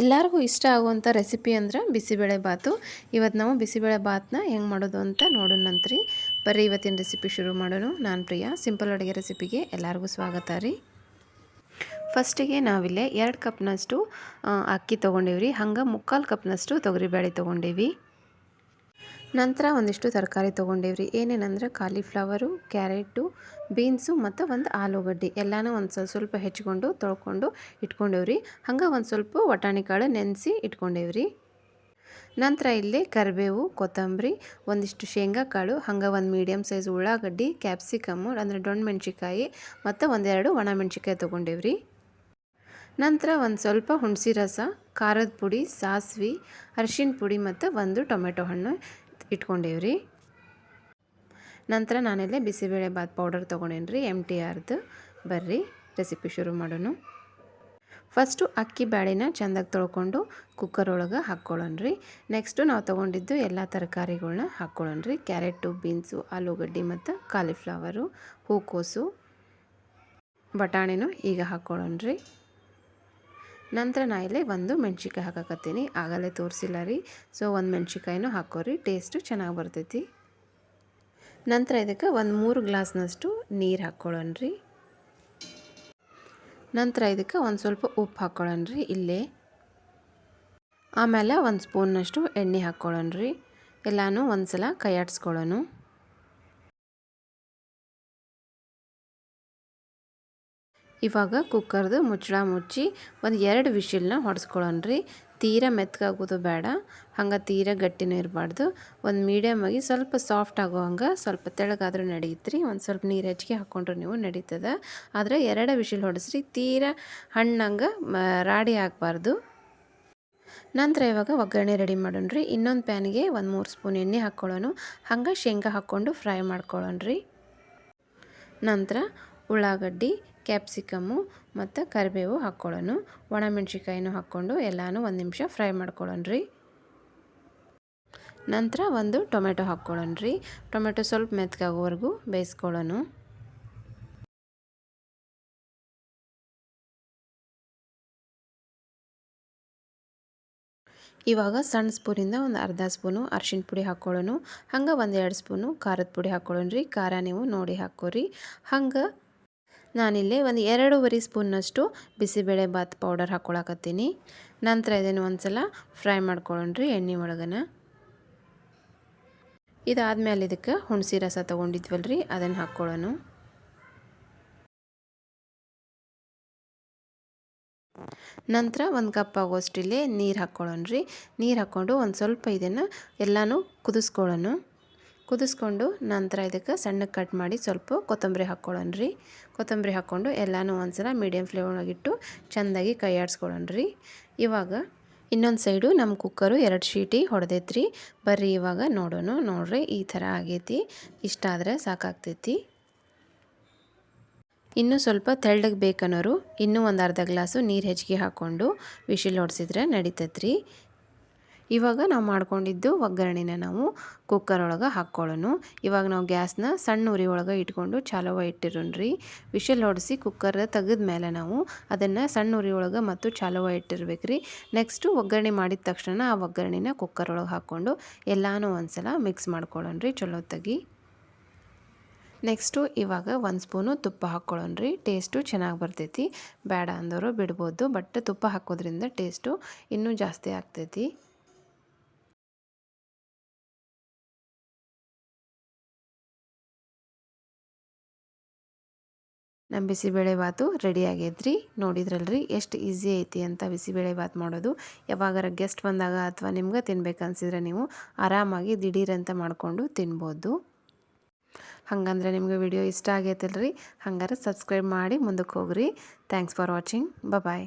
ಎಲ್ಲರಿಗೂ ಇಷ್ಟ ಆಗುವಂಥ ರೆಸಿಪಿ ಅಂದ್ರೆ ಬಿಸಿಬೇಳೆಬಾತು. ಇವತ್ತು ನಾವು ಬಿಸಿಬೇಳೆಬಾತನ್ನ ಹೆಂಗೆ ಮಾಡೋದು ಅಂತ ನೋಡೋಣಂತ್ರಿ. ಬರ್ರಿ ಇವತ್ತಿನ ರೆಸಿಪಿ ಶುರು ಮಾಡೋಣ. ನಾನು ಪ್ರಿಯಾ, ಸಿಂಪಲ್ ಅಡುಗೆ ರೆಸಿಪಿಗೆ ಎಲ್ಲರಿಗೂ ಸ್ವಾಗತ ರೀ. ಫಸ್ಟಿಗೆ ನಾವಿಲ್ಲೇ 2 ಕಪ್ನಷ್ಟು ಅಕ್ಕಿ ತೊಗೊಂಡೇವ್ರಿ. ಹಂಗೆ 3/4 ಕಪ್ನಷ್ಟು ತೊಗರಿಬೇಳೆ ತೊಗೊಂಡೇವಿ. ನಂತರ ಒಂದಿಷ್ಟು ತರಕಾರಿ ತೊಗೊಂಡೇವ್ರಿ. ಏನೇನಂದ್ರೆ ಕಾಲಿಫ್ಲವರು, ಕ್ಯಾರೆಟು, ಬೀನ್ಸು ಮತ್ತು ಒಂದು ಆಲೂಗಡ್ಡೆ ಎಲ್ಲನೂ ಒಂದು ಸ್ವಲ್ಪ ಹೆಚ್ಚಿಕೊಂಡು ತೊಳ್ಕೊಂಡು ಇಟ್ಕೊಂಡೇವ್ರಿ. ಹಂಗೆ ಒಂದು ಸ್ವಲ್ಪ ವಟಾಣಿ ಕಾಳು ನೆನೆಸಿ ಇಟ್ಕೊಂಡೇವ್ರಿ. ನಂತರ ಇಲ್ಲಿ ಕರಿಬೇವು, ಕೊತ್ತಂಬರಿ, ಒಂದಿಷ್ಟು ಶೇಂಗಾ ಕಾಳು, ಹಂಗೆ ಒಂದು ಮೀಡಿಯಮ್ ಸೈಜ್ ಉಳ್ಳಾಗಡ್ಡಿ, ಕ್ಯಾಪ್ಸಿಕಮ್ಮು ಅಂದರೆ ದೊಣ್ಣೆ ಮೆಣಸಿಕಾಯಿ ಮತ್ತು ಒಂದೆರಡು ಒಣ ಮೆಣಸಿಕಾಯಿ ತೊಗೊಂಡೇವ್ರಿ. ನಂತರ ಒಂದು ಸ್ವಲ್ಪ ಹುಣಸೆ ರಸ, ಖಾರದ ಪುಡಿ, ಸಾಸಿವೆ, ಅರಿಶಿನ ಪುಡಿ ಮತ್ತು ಒಂದು ಟೊಮೆಟೊ ಹಣ್ಣು ಇಟ್ಕೊಂಡೇವ್ರಿ. ನಂತರ ನಾನಿಲ್ಲಿ ಬಿಸಿಬೇಳೆಬಾತ್ ಪೌಡರ್ ತೊಗೊಂಡೇನ್ರಿ, MTRದು. ಬರ್ರಿ ರೆಸಿಪಿ ಶುರು ಮಾಡೋಣ. ಫಸ್ಟು ಅಕ್ಕಿ ಬ್ಯಾಳಿನ ಚೆಂದಾಗಿ ತೊಳ್ಕೊಂಡು ಕುಕ್ಕರ್ ಒಳಗೆ ಹಾಕ್ಕೊಳ್ಳೋಣ್ರಿ. ನೆಕ್ಸ್ಟು ನಾವು ತೊಗೊಂಡಿದ್ದು ಎಲ್ಲ ತರಕಾರಿಗಳನ್ನ ಹಾಕ್ಕೊಳ್ಳೋಣ್ರಿ. ಕ್ಯಾರೆಟು, ಬೀನ್ಸು, ಆಲೂಗಡ್ಡೆ ಮತ್ತು ಕಾಲಿಫ್ಲವರು, ಹೂಕೋಸು, ಬಟಾಣಿನೂ ಈಗ ಹಾಕ್ಕೊಳ್ಳೋಣ್ರಿ. ನಂತರ ನಾ ಇಲ್ಲಿ ಒಂದು ಮೆಣ್ಸಿಕಾಯಿ ಹಾಕಕತ್ತೀನಿ, ಆಗಲೇ ತೋರಿಸಿಲ್ಲ ರೀ. ಸೊ ಒಂದು ಮೆಣ್ಸಿಕಾಯಿನೂ ಹಾಕೋರಿ, ಟೇಸ್ಟು ಚೆನ್ನಾಗಿ ಬರ್ತೈತಿ. ನಂತರ ಇದಕ್ಕೆ ಒಂದು 3 ಗ್ಲಾಸ್ನಷ್ಟು ನೀರು ಹಾಕ್ಕೊಳ್ಳೋಣ್ರಿ. ನಂತರ ಇದಕ್ಕೆ ಒಂದು ಸ್ವಲ್ಪ ಉಪ್ಪು ಹಾಕ್ಕೊಳ್ಳೋಣ್ರಿ ಇಲ್ಲೇ. ಆಮೇಲೆ ಒಂದು ಸ್ಪೂನ್ನಷ್ಟು ಎಣ್ಣೆ ಹಾಕ್ಕೊಳ್ಳೋಣ್ರಿ. ಎಲ್ಲನೂ ಒಂದು ಸಲ ಕೈ ಆಡಿಸ್ಕೊಳ್ಳೋಣ. ಇವಾಗ ಕುಕ್ಕರ್ದು ಮುಚ್ಚಳ ಮುಚ್ಚಿ ಒಂದು 2 ವಿಷಿಲ್ನ ಹೊಡೆಸ್ಕೊಳ್ಳೋಣ್ರಿ. ತೀರ ಮೆತ್ತಗಾಗೋದು ಬೇಡ, ಹಂಗೆ ತೀರ ಗಟ್ಟಿನೂ ಇರಬಾರ್ದು. ಒಂದು ಮೀಡಿಯಮ್ ಆಗಿ ಸ್ವಲ್ಪ ಸಾಫ್ಟ್ ಆಗೋ ಹಂಗೆ ಸ್ವಲ್ಪ ತೆಳಗಾದ್ರೂ ನಡೆಯುತ್ತೆ ರೀ. ಒಂದು ಸ್ವಲ್ಪ ನೀರು ಹೆಚ್ಚಿಗೆ ಹಾಕ್ಕೊಂಡ್ರೆ ನೀವು ನಡೀತದೆ. ಆದರೆ 2 ವಿಷಿಲ್ ಹೊಡೆಸ್ರಿ, ತೀರ ಹಣ್ಣಂಗೆ ರಾಡಿ ಆಗಬಾರ್ದು. ನಂತರ ಇವಾಗ ಒಗ್ಗರಣೆ ರೆಡಿ ಮಾಡೋಣ್ರಿ. ಇನ್ನೊಂದು ಪ್ಯಾನಿಗೆ ಒಂದು 3 ಸ್ಪೂನ್ ಎಣ್ಣೆ ಹಾಕ್ಕೊಳ್ಳೋಣ. ಹಂಗೆ ಶೇಂಗಾ ಹಾಕ್ಕೊಂಡು ಫ್ರೈ ಮಾಡ್ಕೊಳ್ಳೋಣ್ರಿ. ನಂತರ ಉಳ್ಳಾಗಡ್ಡಿ, ಕ್ಯಾಪ್ಸಿಕಮ್ಮು ಮತ್ತು ಕರಿಬೇವು ಹಾಕ್ಕೊಳ್ಳೋಣ. ಒಣ ಮೆಣಸಿಕಾಯಿನೂ ಹಾಕ್ಕೊಂಡು ಎಲ್ಲನೂ ಒಂದು ನಿಮಿಷ ಫ್ರೈ ಮಾಡ್ಕೊಳ್ಳೋಣ್ರಿ. ನಂತರ ಒಂದು ಟೊಮೆಟೊ ಹಾಕ್ಕೊಳ್ಳೋಣ್ರಿ. ಟೊಮೆಟೊ ಸ್ವಲ್ಪ ಮೆತ್ತಗಾಗೋವರೆಗೂ ಬೇಯಿಸ್ಕೊಳ್ಳೋಣ. ಇವಾಗ ಸಣ್ಣ ಸ್ಪೂನಿಂದ ಒಂದು ಅರ್ಧ ಸ್ಪೂನು ಅರಿಶಿನ ಪುಡಿ ಹಾಕ್ಕೊಳ್ಳೋಣ. ಹಂಗೆ ಒಂದು 2 ಸ್ಪೂನು ಖಾರದ ಪುಡಿ ಹಾಕ್ಕೊಳ್ಳೋಣ್ರಿ. ಖಾರ ನೀವು ನೋಡಿ ಹಾಕ್ಕೋರಿ. ಹಂಗೆ ನಾನಿಲ್ಲಿ ಒಂದು 2.5 ಸ್ಪೂನ್ನಷ್ಟು ಬಿಸಿಬೇಳೆಬಾತ್ ಪೌಡರ್ ಹಾಕ್ಕೊಳಕತ್ತೀನಿ. ನಂತರ ಇದನ್ನು ಒಂದು ಸಲ ಫ್ರೈ ಮಾಡ್ಕೊಳ್ಳೋಣ್ರಿ ಎಣ್ಣೆ ಒಳಗನ. ಇದಾದ್ಮೇಲೆ ಇದಕ್ಕೆ ಹುಣಸೆ ರಸ ತೊಗೊಂಡಿದ್ವಲ್ರಿ, ಅದನ್ನು ಹಾಕ್ಕೊಳ್ಳೋಣ. ನಂತರ ಒಂದು ಕಪ್ ಆಗೋಷ್ಟಿಲ್ಲಿ ನೀರು ಹಾಕ್ಕೊಳ್ಳೋಣ್ರಿ. ನೀರು ಹಾಕ್ಕೊಂಡು ಒಂದು ಸ್ವಲ್ಪ ಇದನ್ನು ಎಲ್ಲನೂ ಕುದಿಸ್ಕೊಂಡು ನಂತರ ಇದಕ್ಕೆ ಸಣ್ಣಗೆ ಕಟ್ ಮಾಡಿ ಸ್ವಲ್ಪ ಕೊತ್ತಂಬರಿ ಹಾಕ್ಕೊಳ್ಳೋಣ್ರಿ. ಕೊತ್ತಂಬರಿ ಹಾಕ್ಕೊಂಡು ಎಲ್ಲನೂ ಒಂದು ಸಲ ಮೀಡಿಯಮ್ ಫ್ಲೇಮ್ ಒಳಗಿಟ್ಟು ಚೆಂದಾಗಿ ಕೈ ಆಡಿಸ್ಕೊಳ್ಳೋಣ್ರಿ. ಇವಾಗ ಇನ್ನೊಂದು ಸೈಡು ನಮ್ಮ ಕುಕ್ಕರು 2 ಶೀಟಿ ಹೊಡೆದೈತ್ರಿ. ಬರ್ರಿ ಇವಾಗ ನೋಡೋಣ. ನೋಡ್ರಿ ಈ ಥರ ಆಗೈತಿ. ಇಷ್ಟ ಆದರೆ ಸಾಕಾಗ್ತೈತಿ. ಇನ್ನೂ ಸ್ವಲ್ಪ ತೆಳ್ಳಗೆ ಬೇಕನ್ನೋರು ಇನ್ನೂ ಒಂದು ಅರ್ಧ ಗ್ಲಾಸು ನೀರು ಹೆಚ್ಚಿಗೆ ಹಾಕ್ಕೊಂಡು ವಿಶಿಲ್ ಹೊಡ್ಸಿದ್ರೆ ನಡೀತೈತ್ರಿ. ಇವಾಗ ನಾವು ಮಾಡ್ಕೊಂಡಿದ್ದು ಒಗ್ಗರಣೆನ ನಾವು ಕುಕ್ಕರ್ ಒಳಗೆ ಹಾಕ್ಕೊಳ್ಳೋಣ. ಇವಾಗ ನಾವು ಗ್ಯಾಸ್ನ ಸಣ್ಣ ಉರಿ ಒಳಗೆ ಇಟ್ಕೊಂಡು ಚಾಲುವ ಇಟ್ಟಿರೋಣ್ರಿ. ವಿಶಿಲ್ ಹೊಡಿಸಿ ಕುಕ್ಕರ್ ತೆಗೆದ ಮೇಲೆ ನಾವು ಅದನ್ನು ಸಣ್ಣ ಉರಿ ಒಳಗೆ ಮತ್ತು ಚಾಲುವ ಇಟ್ಟಿರ್ಬೇಕ್ರಿ. ನೆಕ್ಸ್ಟು ಒಗ್ಗರಣೆ ಮಾಡಿದ ತಕ್ಷಣ ಆ ಒಗ್ಗರಣೆನ ಕುಕ್ಕರ್ ಒಳಗೆ ಹಾಕ್ಕೊಂಡು ಎಲ್ಲನೂ ಒಂದು ಸಲ ಮಿಕ್ಸ್ ಮಾಡ್ಕೊಳ್ಳೋಣ್ರಿ ಚಲೋತ್ತಾಗಿ. ನೆಕ್ಸ್ಟು ಇವಾಗ 1 ಸ್ಪೂನು ತುಪ್ಪ ಹಾಕ್ಕೊಳ್ಳೋಣ್ರಿ. ಟೇಸ್ಟು ಚೆನ್ನಾಗಿ ಬರ್ತೈತಿ. ಬೇಡ ಅಂದವರು ಬಿಡ್ಬೋದು, ಬಟ್ ತುಪ್ಪ ಹಾಕೋದ್ರಿಂದ ಟೇಸ್ಟು ಇನ್ನೂ ಜಾಸ್ತಿ ಆಗ್ತೈತಿ. ನಮ್ಮ ಬಿಸಿಬೇಳೆಬಾತು ರೆಡಿ ಆಗೈತ್ರಿ. ನೋಡಿದ್ರಲ್ರಿ ಎಷ್ಟು ಈಸಿ ಐತಿ ಅಂತ ಬಿಸಿಬೇಳೆಬಾತ್ ಮಾಡೋದು. ಯಾವಾಗಾರ ಗೆಸ್ಟ್ ಬಂದಾಗ ಅಥವಾ ನಿಮ್ಗೆ ತಿನ್ಬೇಕನ್ಸಿದ್ರೆ ನೀವು ಆರಾಮಾಗಿ ದಿಢೀರಂತ ಮಾಡಿಕೊಂಡು ತಿನ್ಬೋದು. ಹಂಗಂದ್ರೆ ನಿಮಗೆ ವಿಡಿಯೋ ಇಷ್ಟ ಆಗೈತಲ್ರಿ, ಹಂಗಾರೆ ಸಬ್ಸ್ಕ್ರೈಬ್ ಮಾಡಿ ಮುಂದಕ್ಕೆ ಹೋಗ್ರಿ. Thanks for watching. ಬಾಯ್.